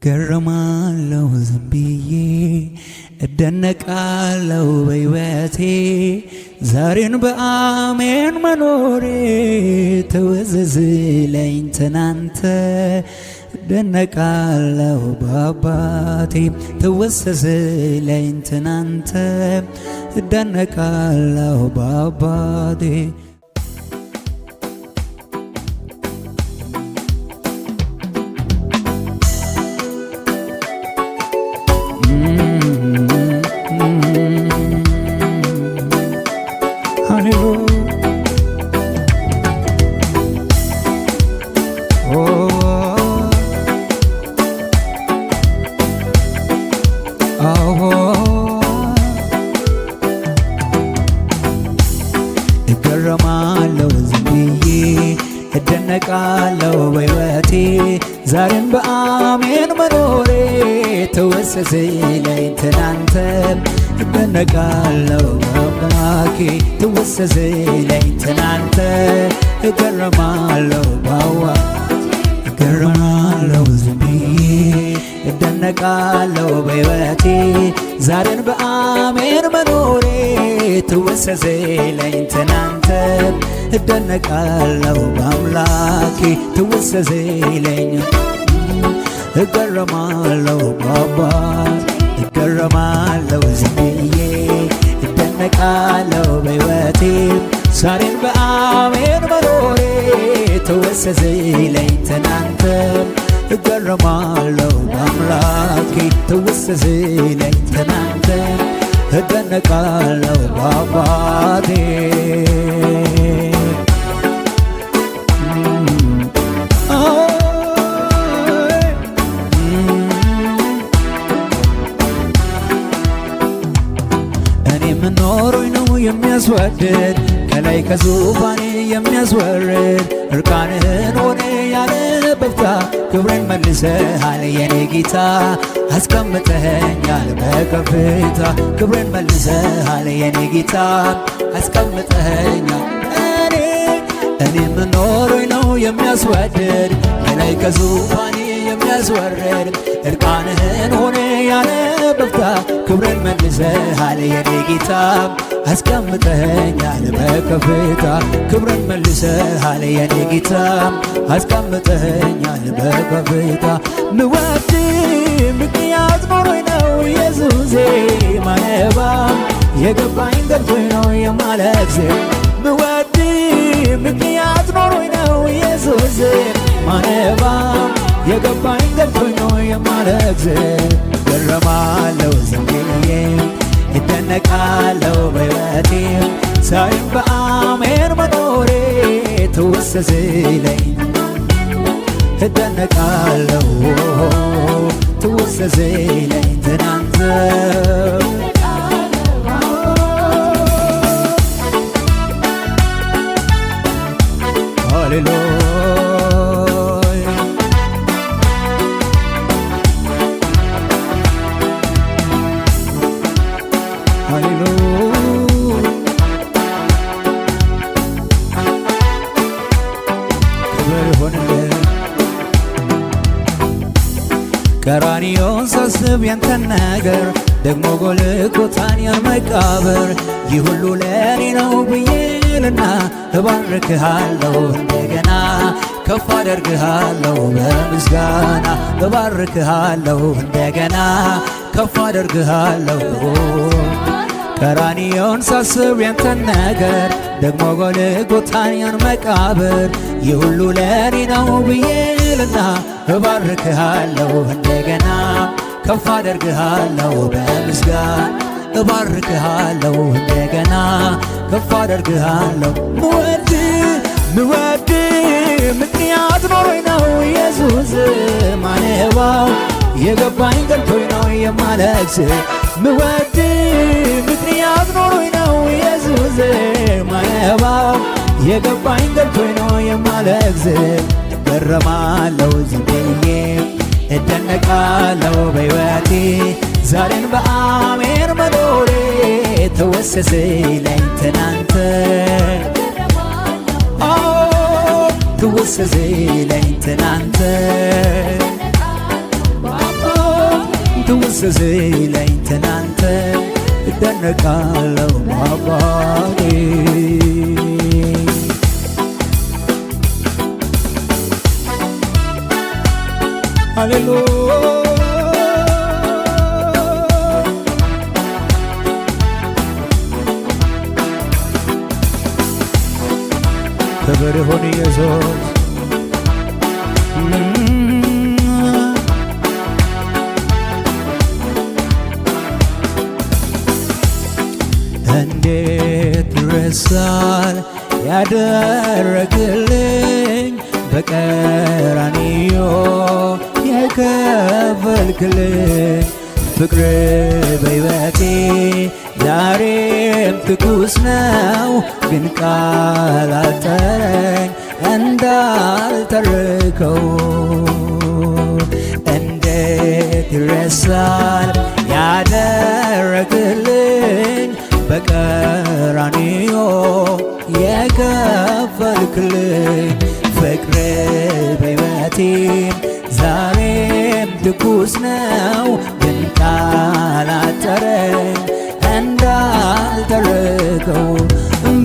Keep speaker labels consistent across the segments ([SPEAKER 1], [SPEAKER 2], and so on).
[SPEAKER 1] ገረማለው ዝም ብዬ እደነቃለው በሕይወቴ ዛሬን በአሜን መኖሬ ተወዘዝለኝ ትናንተ እደነቃለው በአባቴ ተወዘዝለኝ ትናንተ እደነቃለው በአባቴ እገረማለው ዝም ብዬ እደነቃለው በሕይወቴ ዛሬን በአሜን መኖሬ ተወሰዘለኝ ትናንተ እደነቃለው በአምላኬ ተወሰዘለኝ ትናንተ እገረማለው እገረማለው ዝም ብዬ እደነቃለው በሕይወቴ ዛሬን በአሜን መኖሬ ተወሰዘለኝ ትናንተ እደነቃለው በአምላኬ ተወሰዘለኝ እገረማለው በአባት እገረማለው ዝም ብዬ እደነቃለው በሕይወቴ ዛሬን በአሜን መኖሬ ተወሰዘለኝ ትናንተ እገረማለው በአምላኬ ተወሰዘለኝ ትናንተ እደነቃለው በአባቴ እኔ ምኖሮኝ ነው የሚያስወድድ ከላይ ከዙፋኔ የሚያስወርድ እርቃንህን ሆነ ያለ በፍታ ክብሬን መልሰሃል የኔ ጌታ አስቀምጠኸኛል በከፍታ ክብሬን መልሰሃል የኔ ጌታ አስቀምጠኸኛል እኔ ምኖሮኝ ነው የሚያስወድድ ከላይ ከዙፋኔ የሚያስወርድ እርቃንህን ሆነ ያለ በፍታ ክብሬን መልሰሃል የኔ ጌታ አስቀምጠኸኛል በከፍታ ክብሬን መልሰሃል የኔ ጌታ አስቀምጠኸኛል በከፍታ ምወድ ምክንያት ኖሮኝ ነው ኢየሱሴ ማነባ የገባኝ ገብቶኝ ነው የማለቅስ ምወድ ምክንያት ኖሮኝ ነው ኢየሱሴ ማነባ የገባኝ ገብቶኝ ነው የማለቅስ እገረማለው ዝም ብዬ እደነቃለው በሕይወቴ ዛሬን በአሜን መኖሬ ተወሰዘለኝ እደነቃለው ተወሰዘለኝ ትናንተ ሃሌሉያ ቀራንዮን ሳስብ ያንተን ነገር ደግሞ ጎልጎታን ያን መቃብር ይህ ሁሉ ለእኔ ነው ብዬልና እባርክሃለሁ እንደገና ከፍ አደርግሃለሁ በምስጋና እባርክሃለሁ እንደገና ከፍ አደርግሃለሁ ቀራንዮን ሳስብ ያንተን ነገር ደግሞ ጎልጎታን ያን መቃብር ይህ ሁሉ ለእኔ ነው ብዬልና እባርክሃለሁ እንደገና ከፍ አደርግሃለሁ በምስጋና እባርክሃለሁ እንደገና ከፍ አደርግሃለሁ ምወድ ምክንያት ኖሮኝ ነው ኢየሱስ ማነባው የገባኝ ገብቶኝ ነው የማለቅስ ምወድ ምክንያት ኖሮኝ ነው ኢየሱስ ማነባው የገባኝ ገብቶኝ ነው የማለቅስ እገረማለው ዝም ብዬ እደነቃለው በሕይወቴ ዛሬን በአሜን መኖሬ ተወሰዘለኝ ትናንተ ትወሰዘለኝ ትናንተ ትዝ ሲለኝ ትናንት እደነቃለሁ በአባቴ ሃሌሉያ ክብር ይሁን ኢየሱስ እንዴት ይረሳል ያደረግልኝ በቀራንዮ የከፈልክልኝ ፍቅር በሕይወቴ ዛሬም ትኩስ ነው ግን ቃል አጠረኝ እንዳልተርከው እንዴት ይረሳል ያደረግልኝ በቀራንዮ የከፈልክልኝ ፍቅር በሕይወቴ ዛሬም ትኩስ ነው ግን ቃል አጠረኝ እንዳልተርከው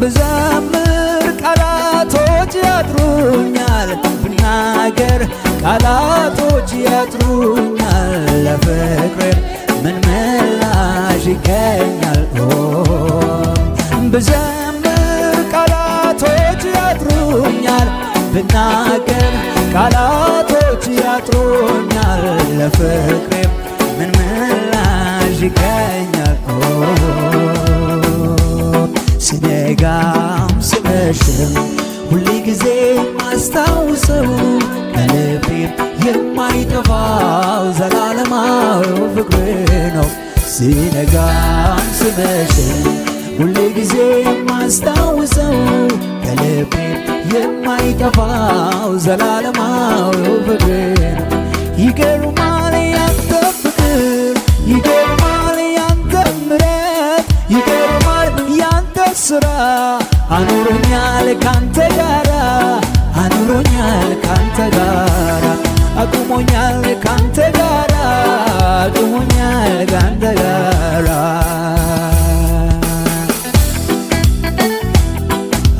[SPEAKER 1] ብዘምር ቃላቶች ያጥሩኛል ብናገር ቃላቶች ያጥሩኛል ለፍቅር ምን ምላሽ ይገኛል ብዘምር ቃላቶች ያጥሩኛል ብናገር ቃላቶች ያጥሩኛል ለፍቅር ምን ምላሽ ይገኛል ስነጋም ስመሽም ሁል ጊዜ ማስታውሰው ከልቤ የማይጠፋው ዘላለማዊ ፍቅር ነው ስነጋም ስመሽም ሁል ጊዜ ማስታውሰው ከልቤ የማይጠፋው ዘላለማዊ ፍቅር ነው ይገርማል ያንተ ፍቅር ይገርማል ያንተ ምሕረት ይገርማል ያንተ ሥራ አኑሮኛል ካንተ ጋራ አኑሮኛል ካንተ ጋራ አቁሞኛል ካንተ ጋራ አቁሞኛል ካንተ ጋራ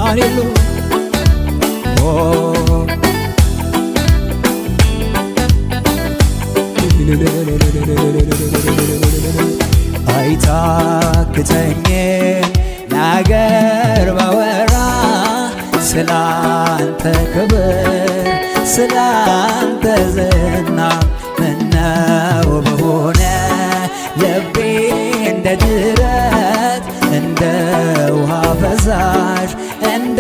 [SPEAKER 1] ሃሌሉያ አይታክተኝም ነገር ባወራ ስላንተ ክብር ስላንተ ዝና ምነው በሆነ ልቤ እንደ ጅረት እንደ ውሃ ፈሳሽ እንደ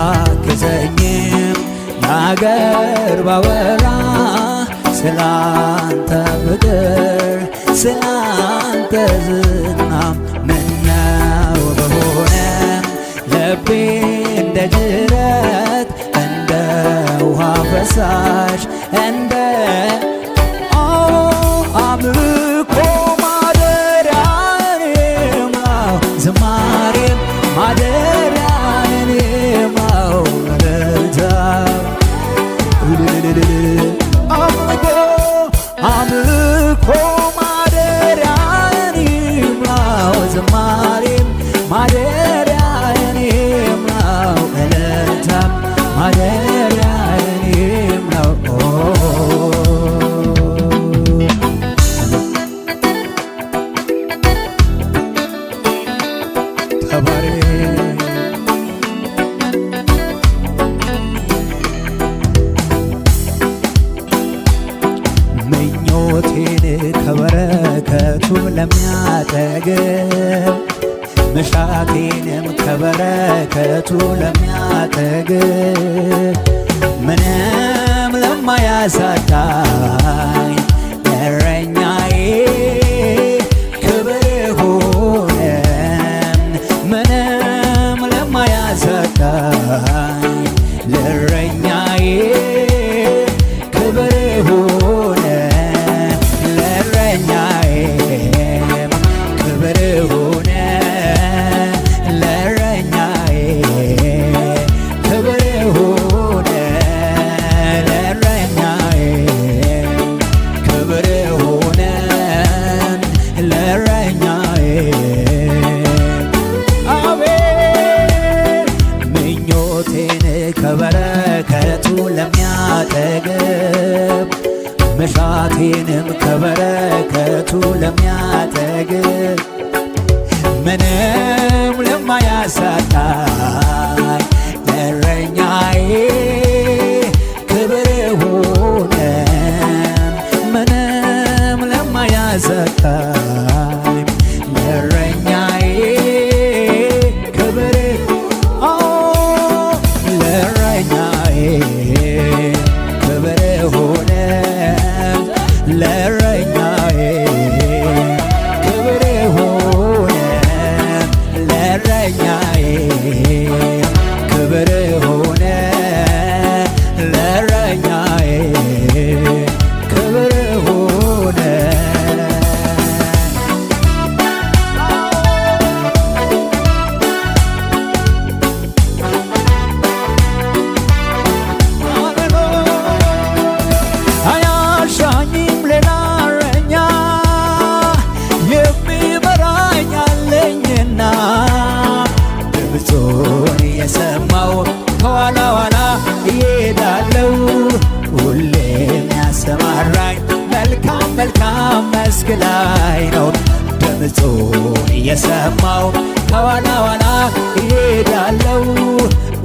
[SPEAKER 1] አይታክተኝም ነገር ባወራ ስላንተ ፍቅር ስላንተ ዝና ምነው በሆነ ልቤ እንደ ጅረት እንደ ውሃ ፈሳሽ እንደ አምልኮ ማደሪያዬም ዝማሬም ማደሪያዬም አምልኮ ማደሪያዬም ዝማሬም ማደሪያዬም እልልታም ማደሪያዬም ምኞቴን ከበረከቱ ለሚያጠግብ መሻቴንም ከበረከቱ ለሚያጠግብ ምንም ለማያሳጣኝ እረኛዬ ክብር ይሁን ምንም ለማያሳጣኝ ለእረኛዬ ክብር ይሁን ለእረኛዬ ክብር ይሁን ለእረኛዬ ክብር ይሁን ለእረኛዬ ለሚያጠግብ መሻቴንም ከበረከቱ ለሚያጠግብ ምንም ለማያሳጣኝ ለእረኛዬ ክብር ይሁን። ምንም ለማያሳጣኝ ለእረኛዬ ክብር ለእረኛዬ ክብር ይሁን። ለእረኛዬ ክብር ይሁን። ለእረኛዬ ክብር ይሁን። ለእረኛዬ ክብር ይሁን። አያሻኝም ሌላ እረኛ የሚመራኝ አለኝና ድምፁን የሰማው ከኋላ ኋላ እሄዳለሁ። ሁሌም ያሰማራኝ መልካም መልካም መስክ ላይ ነው። ድምፁን የሰማው ከኋላ ኋላ እሄዳለሁ።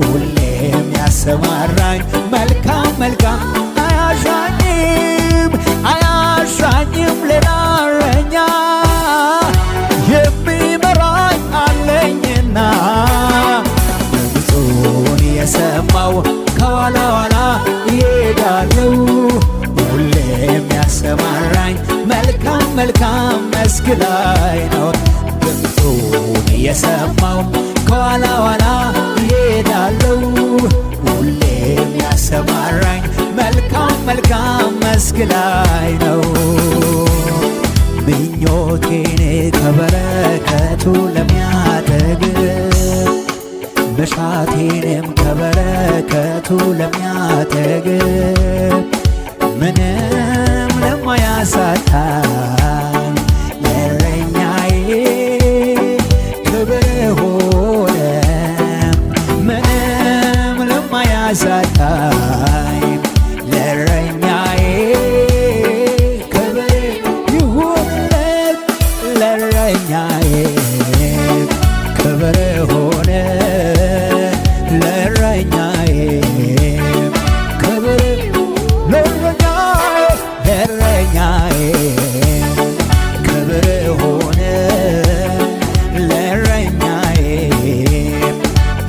[SPEAKER 1] ሁሌም ያሰማራኝ መልካም መልካም አያሻኝም ሌላ እረኛ የሚመራኝ አለኝና ድምፁን የሰማው ከኋላ ኋላ እሄዳለሁ። ሁሌም ያሰማራኝ መልካም መልካም መስክ ላይ ነው። ድምፁን የሰማው ከኋላ ኋላ እሄዳለሁ። ሁሌም ያሰማራኝ መልካም መልካም መስክ ላይ ነው። ምኞቴን ከበረከቱ ለሚያጠግብ መሻቴንም ከበረከቱ ለሚያጠግብ ምንም ለማያሳጣኝ ለእረኛዬ ክብር ይሁን። ምንም ለማያሳጣኝ ለእረኛዬ ክብር ይሁን። ለእረኛዬ ክብር ይሁን። ለእረኛዬ ክብር ለእረኛዬ ክብር ይሁን። ለእረኛዬ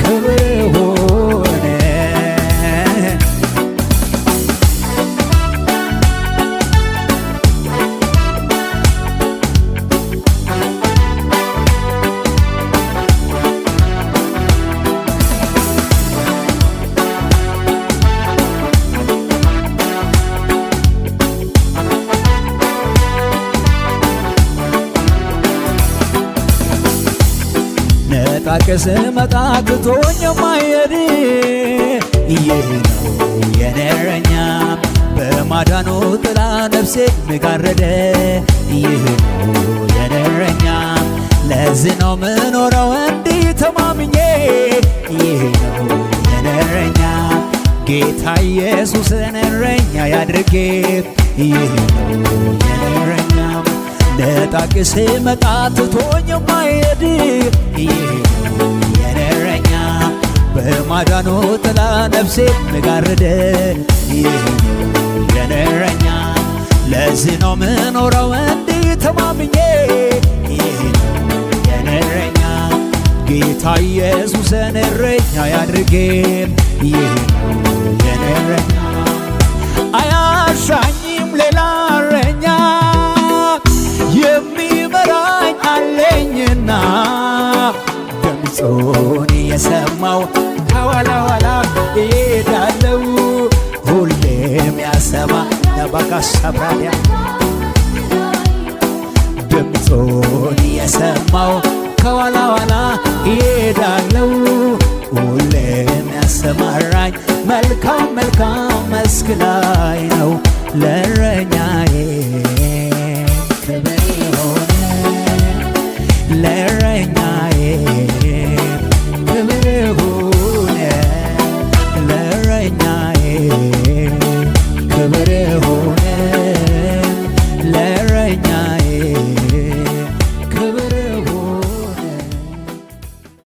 [SPEAKER 1] ክብር ይሁን። ነጣቅስ መጣ ትቶኝ የማይሄድ ይህ ነው የኔ እረኛ በማዳኑ ጥላ ነፍሴ ምጋረደ። ይህ ነው የኔ እረኛ ለዚህ ነው ምኖረው እንዲህ ተማምኜ። ይህ ነው የኔ እረኛ ጌታ ኢየሱስን እረኛ ያድርጌ። ይህ ነው የኔ እረኛ ነጣቅስ መጣ ትቶኝ የማይሄድ። ይህ ነው የኔ እረኛ በማዳኑ ጥላ ነፍሴ ምጋረደ። ይህ ነው የኔ እረኛ ለዚህ ነው ምኖረው እንዲህ ተማምኜ። ይህ ነው የኔ እረኛ ጌታ ኢየሱስን እረኛ ያድርጌ። ይህ ነው የኔ እረኛ አያሻኝም ሌላ እረኛ የሚመራኝ አለኝና ድምፁን የሰማው ከኋላ ኋላ እሄዳለሁ። ሁሌም ያሰማ ነባካሳብራዲያ ድምፁን የሰማው ከኋላ ኋላ እሄዳለሁ። ሁሌም ያሰማራኝ መልካም መልካም መስክ ላይ ነው። ለእረኛ